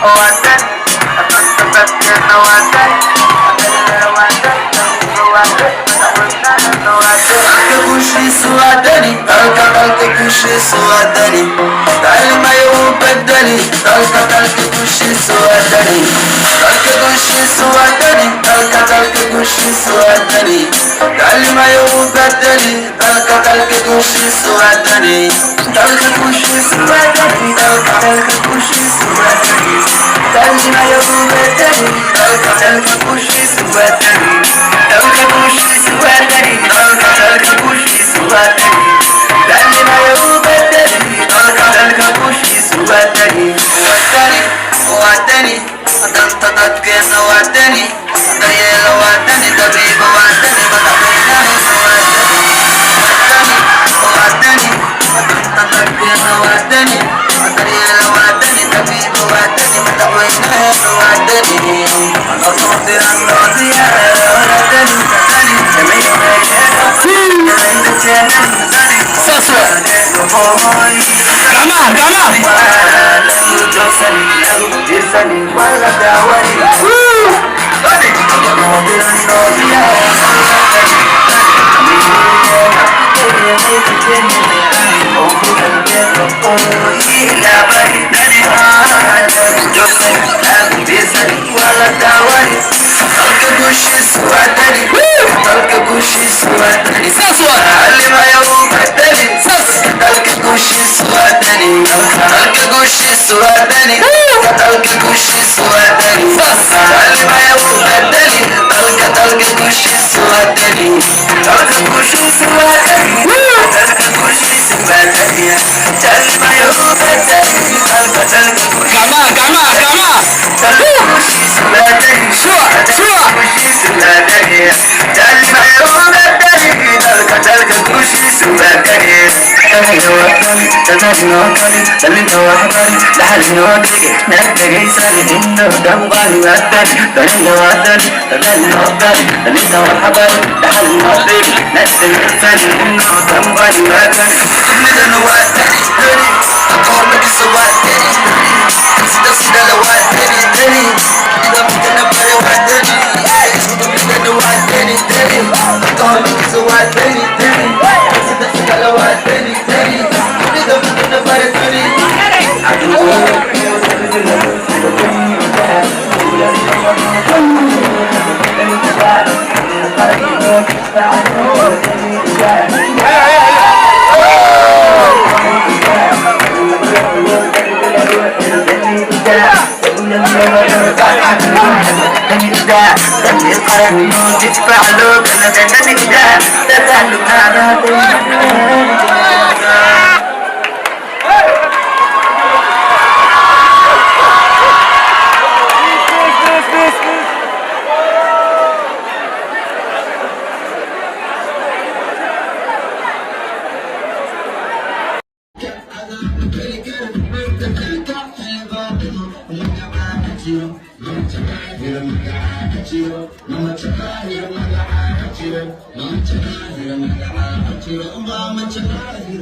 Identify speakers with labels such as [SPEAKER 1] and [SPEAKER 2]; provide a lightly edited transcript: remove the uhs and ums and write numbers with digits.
[SPEAKER 1] وعدني أتنطط يا وعدني kushi suadani talka talka kushi suadani dalma yo badani talka talka kushi suadani talka kushi suadani talka talka kushi suadani dalma yo badani talka talka kushi suadani talka kushi suadani talka talka kushi suadani dalma yo badani talka talka kushi suadani talka kushi suadani talka talka kushi suadani dalma yo badani talka talka kushi suadani wadani wadani atantatat kena wadani dayela wadani tabiba wadani matabaina wadani atantatat kena wadani dayela wadani tabiba wadani matabaina wadani atantatat wadani Sasa suadani talka kushi suadani dalma yo badani talka talka kushi suadani talka kushi suadani talka kushi suadani dalma yo badani talka talka kushi gama talka kushi suadani kushi suadani dalma yo badani talka talka kushi suadani تزادنا وكالي سلمنا وحبالي لحالنا وكالي نبتغي سالي إنه دنبالي وأدالي ترينا وأدالي تزادنا وكالي سلمنا وحبالي لحالنا وكالي نبتغي سالي إنه دنبالي وأدالي سلمنا وأدالي تري أقول لك سوادالي سيدا سيدا لوادالي تري إذا بدنا بري وادالي إذا بدنا وادالي تري أقول لك سوادالي تري سيدا سيدا لوادالي تري Mama,